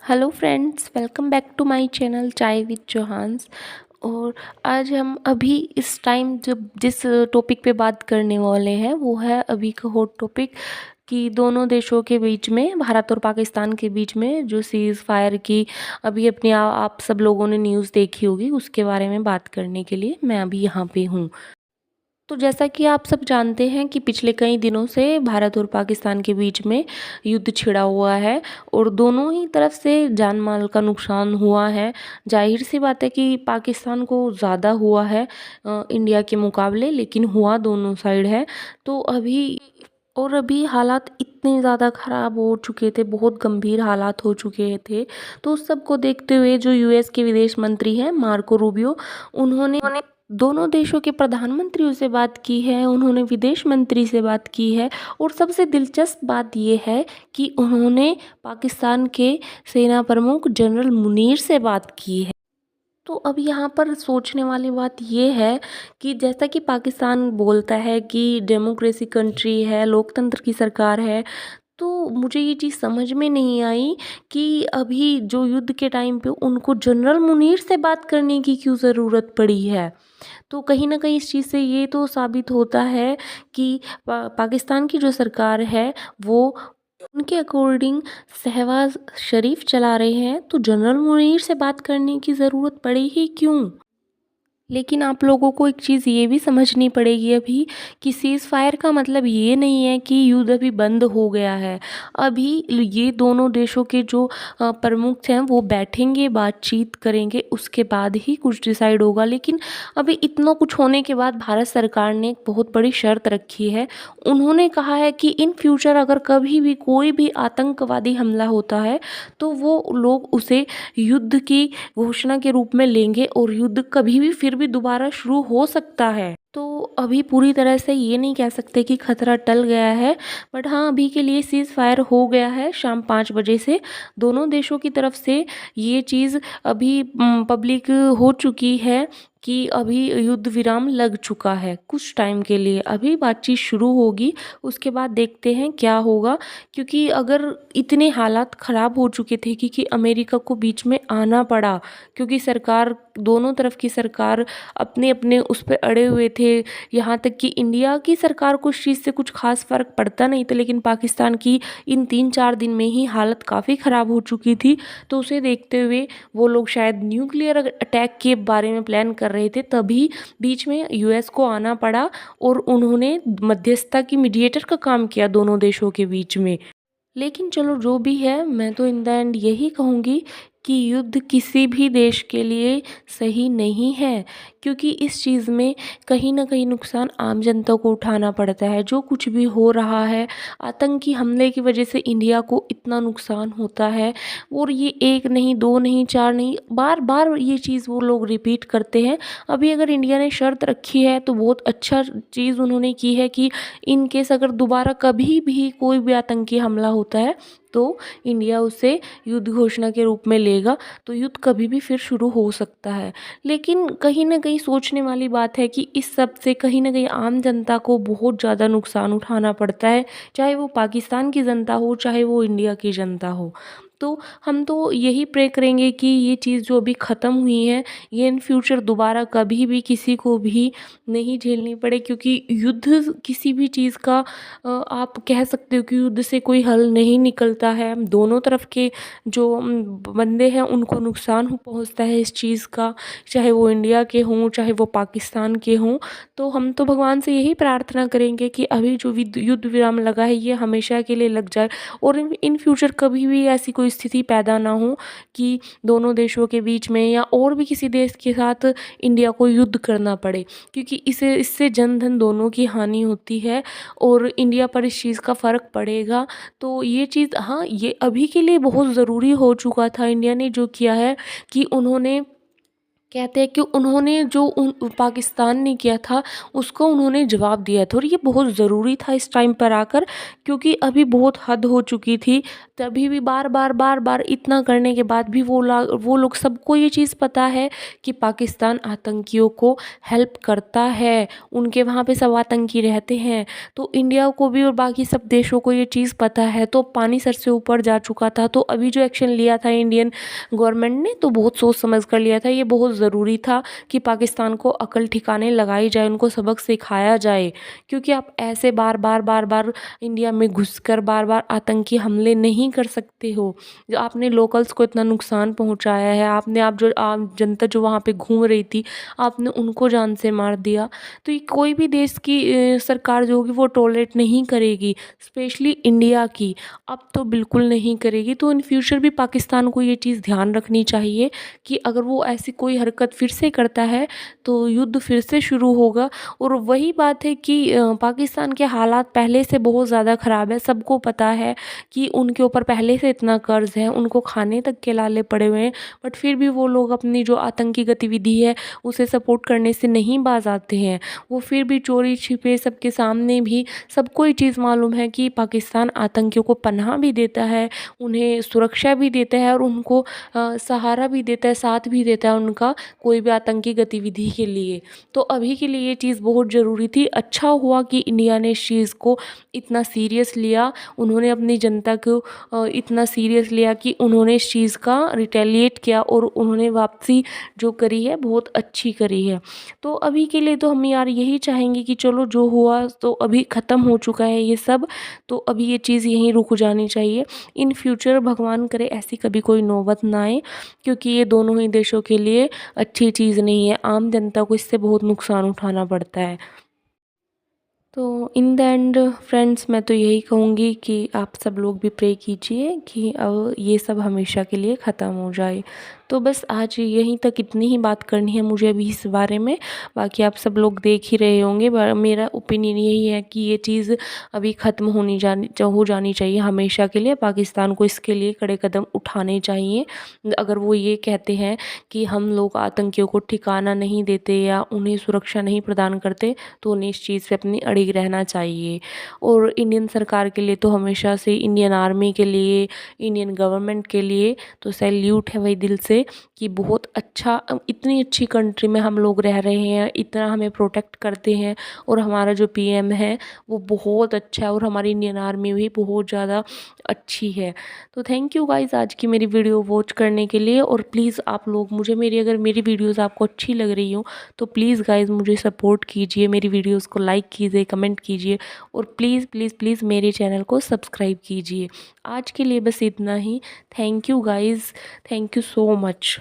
Hello friends, welcome back to my channel chai with Chauhans. और आज हम अभी इस टाइम जब जिस टॉपिक पे बात करने वाले हैं वो है अभी का हॉट टॉपिक कि दोनों देशों के बीच में, भारत और पाकिस्तान के बीच में जो सीज़ फायर की अभी अपने आप सब लोगों ने न्यूज़ देखी होगी, उसके बारे में बात करने के लिए मैं अभी यहाँ पे हूँ। तो जैसा कि आप सब जानते हैं कि पिछले कई दिनों से भारत और पाकिस्तान के बीच में युद्ध छिड़ा हुआ है और दोनों ही तरफ से जान माल का नुकसान हुआ है। जाहिर सी बात है कि पाकिस्तान को ज़्यादा हुआ है इंडिया के मुकाबले, लेकिन हुआ दोनों साइड है। तो अभी हालात इतने ज़्यादा ख़राब हो चुके थे, बहुत गंभीर हालात हो चुके थे। तो उस सब को देखते हुए जो यूएस के विदेश मंत्री हैं मार्को रूबियो, उन्होंने दोनों देशों के प्रधानमंत्रियों से बात की है, उन्होंने विदेश मंत्री से बात की है और सबसे दिलचस्प बात ये है कि उन्होंने पाकिस्तान के सेना प्रमुख जनरल मुनीर से बात की है। तो अब यहाँ पर सोचने वाली बात ये है कि जैसा कि पाकिस्तान बोलता है कि डेमोक्रेसी कंट्री है, लोकतंत्र की सरकार है, तो मुझे ये चीज़ समझ में नहीं आई कि अभी जो युद्ध के टाइम पे उनको जनरल मुनीर से बात करने की क्यों ज़रूरत पड़ी है। तो कहीं न कहीं इस चीज़ से ये तो साबित होता है कि पाकिस्तान की जो सरकार है वो उनके अकॉर्डिंग शहबाज शरीफ चला रहे हैं, तो जनरल मुनीर से बात करने की ज़रूरत पड़ी ही क्यों? लेकिन आप लोगों को एक चीज़ ये भी समझनी पड़ेगी अभी कि सीज़ फायर का मतलब ये नहीं है कि युद्ध अभी बंद हो गया है। अभी ये दोनों देशों के जो प्रमुख हैं वो बैठेंगे, बातचीत करेंगे, उसके बाद ही कुछ डिसाइड होगा। लेकिन अभी इतना कुछ होने के बाद भारत सरकार ने एक बहुत बड़ी शर्त रखी है। उन्होंने कहा है कि इन फ्यूचर अगर कभी भी कोई भी आतंकवादी हमला होता है तो वो लोग उसे युद्ध की घोषणा के रूप में लेंगे और युद्ध कभी भी फिर भी दोबारा शुरू हो सकता है। तो अभी पूरी तरह से ये नहीं कह सकते कि खतरा टल गया है, बट हाँ, अभी के लिए सीज़ फायर हो गया है शाम 5 बजे से। दोनों देशों की तरफ से ये चीज़ अभी पब्लिक हो चुकी है कि अभी युद्ध विराम लग चुका है कुछ टाइम के लिए। अभी बातचीत शुरू होगी, उसके बाद देखते हैं क्या होगा। क्योंकि अगर इतने हालात ख़राब हो चुके थे कि अमेरिका को बीच में आना पड़ा, क्योंकि सरकार, दोनों तरफ की सरकार अपने अपने उस पे अड़े हुए थे। यहाँ तक कि इंडिया की सरकार को इस चीज़ से कुछ खास फ़र्क पड़ता नहीं था, लेकिन पाकिस्तान की इन 3-4 दिन में ही हालत काफ़ी ख़राब हो चुकी थी। तो उसे देखते हुए वो लोग शायद न्यूक्लियर अटैक के बारे में प्लान कर रहे थे, तभी बीच में यूएस को आना पड़ा और उन्होंने मध्यस्थता की मीडिएटर का काम किया दोनों देशों के बीच में। लेकिन चलो जो भी है, मैं तो इन द एंड यही कहूँगी कि युद्ध किसी भी देश के लिए सही नहीं है, क्योंकि इस चीज़ में कहीं न कहीं नुकसान आम जनता को उठाना पड़ता है। जो कुछ भी हो रहा है, आतंकी हमले की वजह से इंडिया को इतना नुकसान होता है और ये 1 नहीं, 2 नहीं, 4 नहीं, बार-बार ये चीज़ वो लोग रिपीट करते हैं। अभी अगर इंडिया ने शर्त रखी है तो बहुत अच्छा चीज़ उन्होंने की है कि इन केस अगर दोबारा कभी भी कोई भी आतंकी हमला होता है तो इंडिया उसे युद्ध घोषणा के रूप में लेगा, तो युद्ध कभी भी फिर शुरू हो सकता है। लेकिन कहीं न कहीं सोचने वाली बात है कि इस सब से कहीं न कहीं आम जनता को बहुत ज़्यादा नुकसान उठाना पड़ता है, चाहे वो पाकिस्तान की जनता हो, चाहे वो इंडिया की जनता हो। तो हम तो यही प्रे करेंगे कि ये चीज़ जो अभी ख़त्म हुई है, ये इन फ्यूचर दोबारा कभी भी किसी को भी नहीं झेलनी पड़े, क्योंकि युद्ध किसी भी चीज़ का आप कह सकते हो कि युद्ध से कोई हल नहीं निकलता है। दोनों तरफ के जो बंदे हैं उनको नुकसान पहुंचता है इस चीज़ का, चाहे वो इंडिया के हों, चाहे वो पाकिस्तान के हों। तो हम तो भगवान से यही प्रार्थना करेंगे कि अभी जो युद्ध विराम लगा है ये हमेशा के लिए लग जाए और इन फ्यूचर कभी भी ऐसी कोई स्थिति पैदा ना हो कि दोनों देशों के बीच में या और भी किसी देश के साथ इंडिया को युद्ध करना पड़े, क्योंकि इससे जन धन दोनों की हानि होती है और इंडिया पर इस चीज़ का फ़र्क पड़ेगा। तो ये चीज़, हाँ, ये अभी के लिए बहुत ज़रूरी हो चुका था। इंडिया ने जो किया है कि उन्होंने, कहते हैं कि उन्होंने जो पाकिस्तान ने किया था उसको उन्होंने जवाब दिया था और ये बहुत ज़रूरी था इस टाइम पर आकर, क्योंकि अभी बहुत हद हो चुकी थी। तभी भी बार बार बार बार इतना करने के बाद भी वो लोग सबको ये चीज़ पता है कि पाकिस्तान आतंकियों को हेल्प करता है, उनके वहाँ पे सब आतंकी रहते हैं। तो इंडिया को भी और बाकी सब देशों को ये चीज़ पता है, तो पानी सर से ऊपर जा चुका था। तो अभी जो एक्शन लिया था इंडियन गवर्नमेंट ने, तो बहुत सोच समझ कर लिया था। ये बहुत ज़रूरी था कि पाकिस्तान को अकल ठिकाने लगाई जाए, उनको सबक सिखाया जाए, क्योंकि आप ऐसे बार बार बार बार इंडिया में घुसकर बार बार आतंकी हमले नहीं कर सकते हो। जो आपने लोकल्स को इतना नुकसान पहुंचाया है, आपने आप जो आम जनता जो वहाँ पे घूम रही थी, आपने उनको जान से मार दिया। तो ये कोई भी देश की सरकार जो होगी वो टॉलरेट नहीं करेगी, स्पेशली इंडिया की अब तो बिल्कुल नहीं करेगी। तो इन फ्यूचर भी पाकिस्तान को ये चीज़ ध्यान रखनी चाहिए कि अगर वो ऐसी कोई हरकत फिर से करता है तो युद्ध फिर से शुरू होगा। और वही बात है कि पाकिस्तान के हालात पहले से बहुत ज़्यादा ख़राब है, सबको पता है कि उनके ऊपर पहले से इतना कर्ज है, उनको खाने तक के लाले पड़े हुए हैं, बट फिर भी वो लोग अपनी जो आतंकी गतिविधि है उसे सपोर्ट करने से नहीं बाज आते हैं। वो फिर भी चोरी छिपे सबके सामने भी सबको ये चीज़ मालूम है कि पाकिस्तान आतंकियों को पनाह भी देता है, उन्हें सुरक्षा भी देता है और उनको सहारा भी देता है, साथ भी देता है उनका कोई भी आतंकी गतिविधि के लिए। तो अभी के लिए ये चीज़ बहुत ज़रूरी थी। अच्छा हुआ कि इंडिया ने इस चीज़ को इतना सीरियस लिया, उन्होंने अपनी जनता को इतना सीरियस लिया कि उन्होंने इस चीज़ का रिटेलिएट किया और उन्होंने वापसी जो करी है बहुत अच्छी करी है। तो अभी के लिए तो हम यार यही चाहेंगे कि चलो जो हुआ तो अभी ख़त्म हो चुका है ये सब, तो अभी ये चीज़ यहीं रुक जानी चाहिए। इन फ्यूचर भगवान करे ऐसी कभी कोई नौबत ना आए, क्योंकि ये दोनों ही देशों के लिए अच्छी चीज़ नहीं है, आम जनता को इससे बहुत नुकसान उठाना पड़ता है। तो इन द एंड फ्रेंड्स, मैं तो यही कहूँगी कि आप सब लोग भी प्रे कीजिए कि अब ये सब हमेशा के लिए ख़त्म हो जाए। तो बस आज यहीं तक इतनी ही बात करनी है मुझे अभी इस बारे में। बाकी आप सब लोग देख ही रहे होंगे, मेरा ओपिनियन यही है कि ये चीज़ अभी ख़त्म हो जानी चाहिए हमेशा के लिए। पाकिस्तान को इसके लिए कड़े कदम उठाने चाहिए। अगर वो ये कहते हैं कि हम लोग आतंकियों को ठिकाना नहीं देते या उन्हें सुरक्षा नहीं प्रदान करते, तो उन्हें इस चीज़ पे अपनी अड़िग रहना चाहिए। और इंडियन सरकार के लिए तो हमेशा से, इंडियन आर्मी के लिए, इंडियन गवर्नमेंट के लिए तो सैल्यूट है भाई दिल से, कि बहुत अच्छा, इतनी अच्छी कंट्री में हम लोग रह रहे हैं, इतना हमें प्रोटेक्ट करते हैं। और हमारा जो पीएम है वो बहुत अच्छा है और हमारी इंडियन आर्मी भी बहुत ज़्यादा अच्छी है। तो थैंक यू गाइज़ आज की मेरी वीडियो वॉच करने के लिए। और प्लीज़ आप लोग मुझे अगर मेरी वीडियोज़ आपको अच्छी लग रही हो तो प्लीज़ गाइज़ मुझे सपोर्ट कीजिए, मेरी वीडियोज़ को लाइक कीजिए, कमेंट कीजिए और प्लीज़ प्लीज़ प्लीज़ मेरे चैनल को सब्सक्राइब कीजिए। आज के लिए बस इतना ही। Thank you guys, thank you so much.